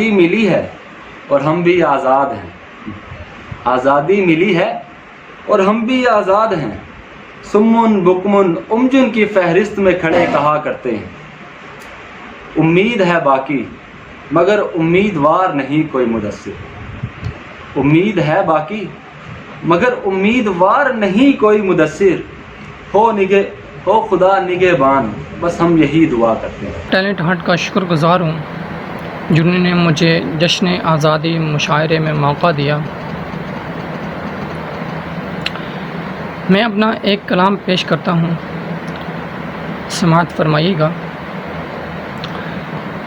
آزادی ملی ہے اور ہم بھی آزاد ہیں، آزادی ملی ہے اور ہم بھی آزاد ہیں، سمن بکمن امجن کی فہرست میں کھڑے کہا کرتے ہیں، امید ہے باقی مگر امیدوار نہیں کوئی مدثر، امید ہے باقی مگر امیدوار نہیں کوئی مدثر، ہو خدا نگہبان، بس ہم یہی دعا کرتے ہیں۔ ٹیلنٹ ہنٹ کا شکر گزار ہوں جنہوں نے مجھے جشن آزادی مشاعرے میں موقع دیا۔ میں اپنا ایک کلام پیش کرتا ہوں، سماعت فرمائیے گا۔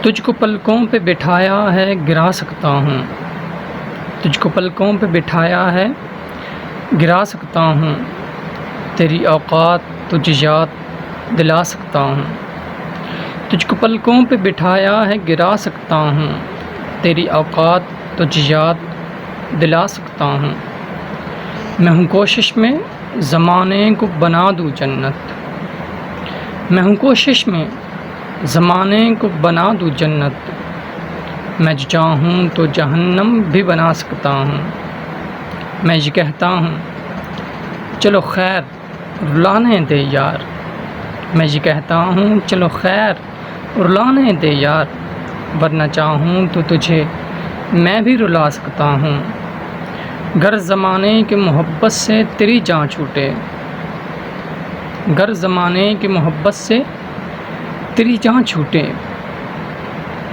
تجھ کو پلکوں پہ بٹھایا ہے گرا سکتا ہوں، تجھ کو پلکوں پہ بٹھایا ہے گرا سکتا ہوں، تیری اوقات تجھ یاد دلا سکتا ہوں، تجھ کو پلکوں پہ بٹھایا ہے گرا سکتا ہوں، تیری اوقات تجھ یاد دلا سکتا ہوں، میں ہوں کوشش میں زمانے کو بنا دوں جنت، میں ہوں کوشش میں زمانے کو بنا دوں جنت، میں جو چاہوں تو جہنم بھی بنا سکتا ہوں، میں یہ کہتا ہوں چلو خیر رلانے دے یار، میں یہ کہتا ہوں چلو خیر رلانے دے یار، ورنہ چاہوں تو تجھے میں بھی رلا سکتا ہوں، گر زمانے کی محبت سے تیری جان چھوٹے، گر زمانے کی محبت سے تیری جان چھوٹے،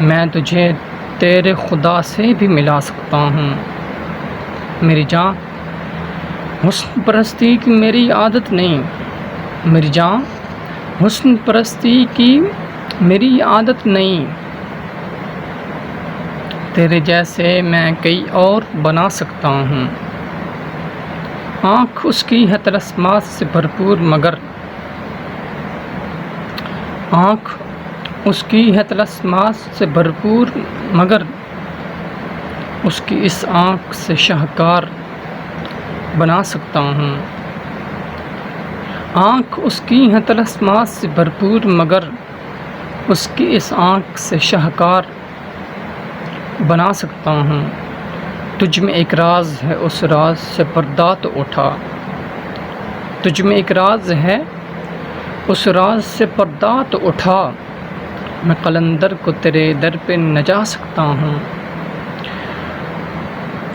میں تجھے تیرے خدا سے بھی ملا سکتا ہوں، میری جان حسن پرستی کی میری عادت نہیں، میری جان حسن پرستی کی میری عادت نہیں، تیرے جیسے میں کئی اور بنا سکتا ہوں، آنکھ اس کی ہے طلسمات سے بھرپور مگر آنکھ اس کی ہے طلسمات سے بھرپور مگر اس کی اس آنکھ سے شاہکار بنا سکتا ہوں، آنکھ اس کی ہے طلسمات سے بھرپور مگر اس کی اس آنکھ سے شاہکار بنا سکتا ہوں، تجھ میں ایک راز ہے اس راز سے پردہ تو اٹھا، تجھ میں ایک راز ہے اس راز سے پردہ تو اٹھا، میں قلندر کو تیرے در پہ نہ جا سکتا ہوں،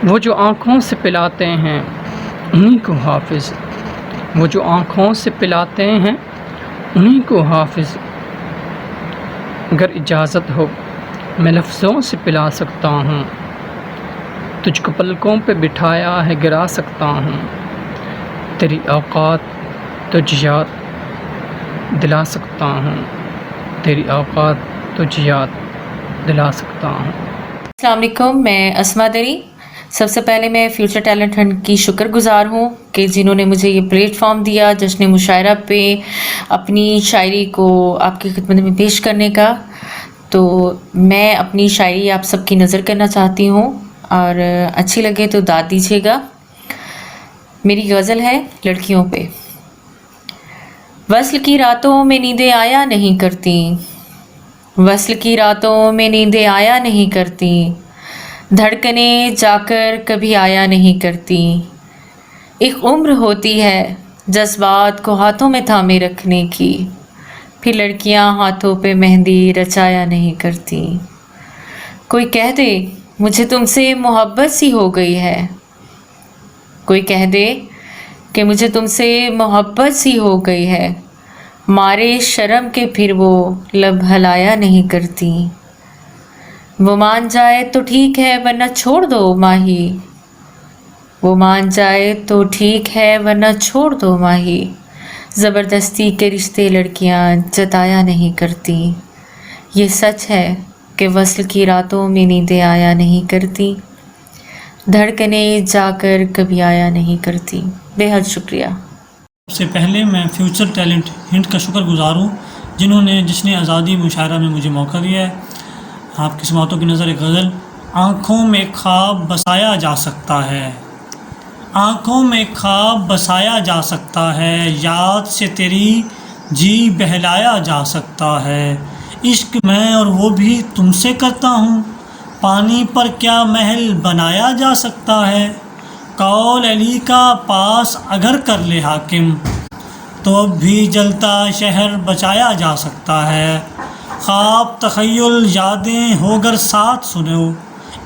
وہ جو آنکھوں سے پلاتے ہیں انہی کو حافظ، وہ جو آنکھوں سے پلاتے ہیں انہی کو حافظ، اگر اجازت ہو میں لفظوں سے پلا سکتا ہوں، تجھ کو پلکوں پہ بٹھایا ہے گرا سکتا ہوں، تیری اوقات تجھ یاد دلا سکتا ہوں، تیری اوقات تجھ یاد دلا سکتا ہوں۔ السلام علیکم، میں اسما دری۔ سب سے پہلے میں فیوچر ٹیلنٹ ہنٹ کی شکر گزار ہوں کہ جنہوں نے مجھے یہ پلیٹ فارم دیا جشن مشاعرہ پہ اپنی شاعری کو آپ کی خدمت میں پیش کرنے کا۔ تو میں اپنی شاعری آپ سب کی نظر کرنا چاہتی ہوں اور اچھی لگے تو داد دیجیے گا۔ میری غزل ہے لڑکیوں پہ۔ وصل کی راتوں میں نیندیں آیا نہیں کرتی، وصل کی راتوں میں نیندیں آیا نہیں کرتی، دھڑکنیں جا کر کبھی آیا نہیں کرتی، ایک عمر ہوتی ہے جذبات کو ہاتھوں میں تھامے رکھنے کی، پھر لڑکیاں ہاتھوں پہ مہندی رچایا نہیں کرتی، کوئی کہہ دے مجھے تم سے محبت سی ہو گئی ہے، کوئی کہہ دے کہ مجھے تم سے محبت سی ہو گئی ہے، مارے شرم کے پھر وہ لب ہلایا نہیں کرتی، وہ مان جائے تو ٹھیک ہے ورنہ چھوڑ دو ماہی، وہ مان جائے تو ٹھیک ہے ورنہ چھوڑ دو ماہی، زبردستی کے رشتے لڑکیاں جتایا نہیں کرتی، یہ سچ ہے کہ وصل کی راتوں میں نیندیں آیا نہیں کرتی، دھڑکنیں جا کر کبھی آیا نہیں کرتی۔ بے حد شکریہ۔ سب سے پہلے میں فیوچر ٹیلنٹ ہنٹ کا شکر گزار ہوں جنہوں نے جشن آزادی مشاعرہ میں مجھے موقع دیا ہے۔ آپ کی سماعتوں کی نظر ایک غزل۔ آنکھوں میں خواب بسایا جا سکتا ہے، آنکھوں میں خواب بسایا جا سکتا ہے، یاد سے تیری جی بہلایا جا سکتا ہے، عشق میں اور وہ بھی تم سے کرتا ہوں، پانی پر کیا محل بنایا جا سکتا ہے؟ قول علی کا پاس اگر کر لے حاکم تو اب بھی جلتا شہر بچایا جا سکتا ہے۔ خواب تخیل یادیں ہو گر ساتھ سنو،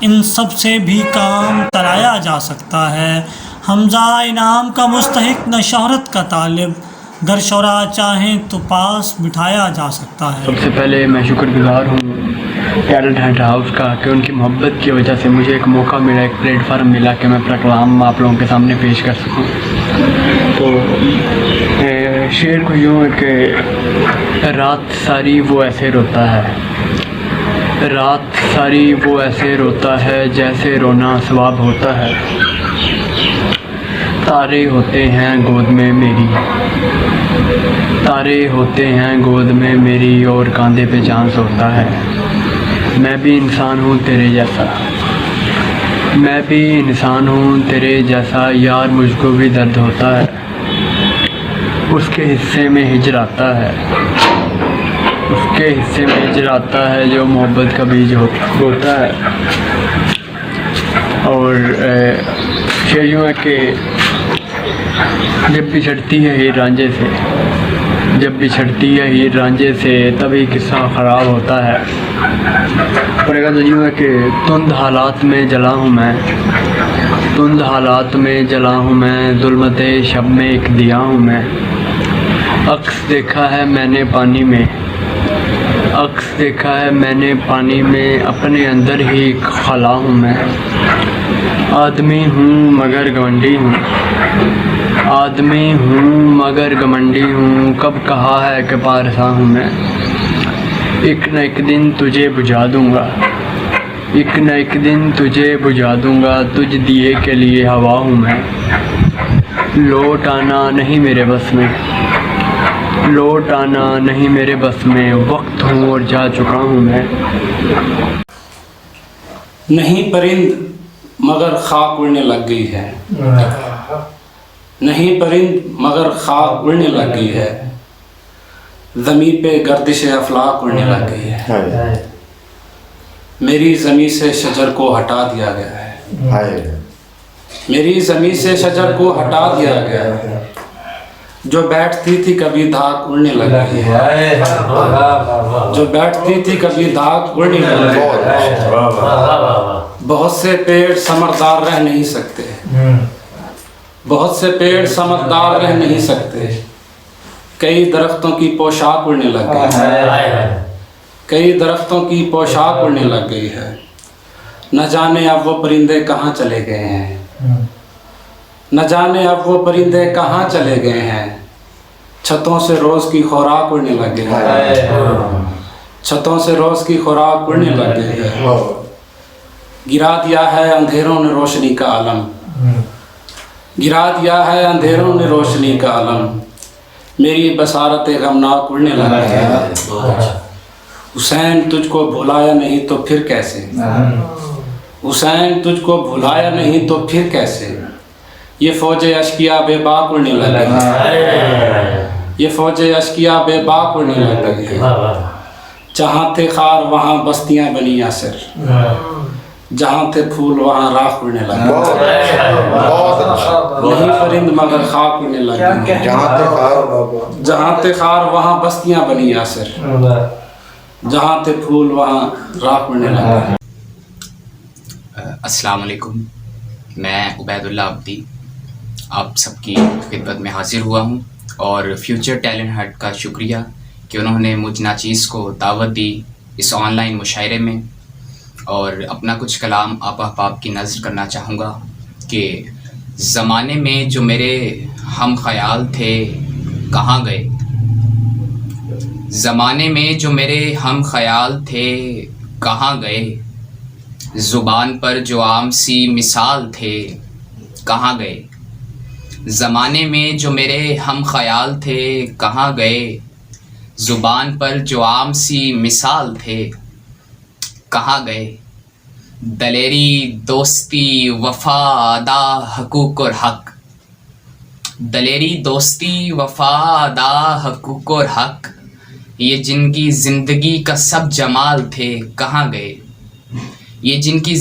ان سب سے بھی کام کرایا جا سکتا ہے۔ حمزہ انعام کا مستحق نہ شہرت کا طالب، گر شعرا چاہیں تو پاس بٹھایا جا سکتا ہے۔ سب سے پہلے میں شکر گزار ہوں ٹیلنٹ ہنٹ ہاؤس کا کہ ان کی محبت کی وجہ سے مجھے ایک موقع ملا، ایک پلیٹ فارم ملا کہ میں اپنا کلام آپ لوگوں کے سامنے پیش کر سکوں۔ تو شعر کو یوں ہے کہ رات ساری وہ ایسے روتا ہے، رات ساری وہ ایسے روتا ہے جیسے رونا ثواب ہوتا ہے۔ تارے ہوتے ہیں گود میں میری، تارے ہوتے ہیں گود میں میری اور کاندھے پہ چاند سوتا ہے۔ میں بھی انسان ہوں تیرے جیسا، میں بھی انسان ہوں تیرے جیسا، یار مجھ کو بھی درد ہوتا ہے، اس کے حصے میں ہجر آتا ہے، اس کے حصے میں ہجر آتا ہے جو محبت کا بیج ہوتا ہے۔ اور شعر یوں ہے کہ جب بھی چھڑتی ہے ہیر رانجھے سے، جب بھی چھڑتی ہے ہیر رانجھے سے تبھی قصہ خراب ہوتا ہے۔ اور ایک غزل یوں ہے کہ تند حالات میں جلا ہوں میں، تند حالات میں جلا ہوں میں، ظلمت شب میں ایک دیا ہوں میں، عکس دیکھا ہے میں نے پانی میں، عکس دیکھا ہے میں نے پانی میں، اپنے اندر ہی ایک خلا ہوں میں، آدمی ہوں مگر گھمنڈی ہوں، آدمی ہوں مگر گھمنڈی ہوں، کب کہا ہے کہ پارسا ہوں میں، ایک نہ ایک دن تجھے بجھا دوں گا، ایک نہ ایک دن تجھے بجھا دوں گا، تجھ دیے کے لیے ہوا ہوں میں، لوٹ آنا نہیں میرے بس میں، لوٹ آنا نہیں میرے بس میں، وقت ہوں اور جا چکا ہوں میں۔ نہیں پرند مگر خاک اڑنے لگ گئی ہے، نہیں پرند مگر خاک اڑنے لگ گئی ہے، زمین پہ گردش افلاک اڑنے لگ گئی ہے، میری زمین سے شجر کو ہٹا دیا گیا ہے، میری زمین سے شجر کو ہٹا دیا گیا ہے، جو بیٹھتی تھی کبھی دھاک اڑنے لگ گئی ہے، جو بیٹھتی تھی کبھی دھاک اڑنے لگ گئی ہے، بہت سے پیڑ ثمردار رہ نہیں سکتے، بہت سے پیڑ ثمردار رہ نہیں سکتے، کئی درختوں کی پوشاک اڑنے لگ گئی ہے، کئی درختوں کی پوشاک اڑنے لگ گئی ہے، نہ جانے اب وہ پرندے کہاں چلے گئے ہیں، نہ جانے اب وہ پرندے کہاں چلے گئے ہیں، چھتوں سے روز کی خوراک اڑنے لگ گئی ہے، چھتوں سے روز کی خوراک اڑنے لگ گئی ہے، گرا دیا ہے اندھیروں نے روشنی کا عالم، گرا دیا ہے اندھیروں نے روشنی کا عالم، میری بصارت غمناک اڑنے لگ گئی ہے، حسین تجھ کو بھلایا نہیں تو پھر کیسے، حسین تجھ کو بھلایا نہیں تو پھر کیسے، یہ فوج اشکیا بے باک اڑنے لگ گئی ہے، یہ فوج اشکیا بے باک اڑنے لگ گئی ہے، جہاں تھے خار وہاں بستیاں بنی یاسر، جہاں تھے پھول وہاں راکھ اڑنے لگ گئی، نہیں پرند مگر خاک اڑنے لگ گئی، جہاں تھے خار وہاں بستیاں بنی یاسر، جہاں تھے پھول وہاں راکھ اڑنے لگ گئی۔ السلام علیکم، میں عبید اللہ عبدی آپ سب کی خدمت میں حاضر ہوا ہوں، اور فیوچر ٹیلنٹ ہٹ کا شکریہ کہ انہوں نے مجھ ناچیز کو دعوت دی اس آن لائن مشاعرے میں، اور اپنا کچھ کلام آپ احباب کی نظر کرنا چاہوں گا کہ زمانے میں جو میرے ہم خیال تھے کہاں گئے، زمانے میں جو میرے ہم خیال تھے کہاں گئے، زبان پر جو عام سی مثال تھے کہاں گئے، زمانے میں جو میرے ہم خیال تھے کہاں گئے، زبان پر جو عام سی مثال تھے کہاں گئے، دلیری دوستی وفا ادا حقوق اور حق، دلیری دوستی وفا ادا حقوق اور حق، یہ جن کی زندگی کا سب جمال تھے کہاں گئے، یہ جن کی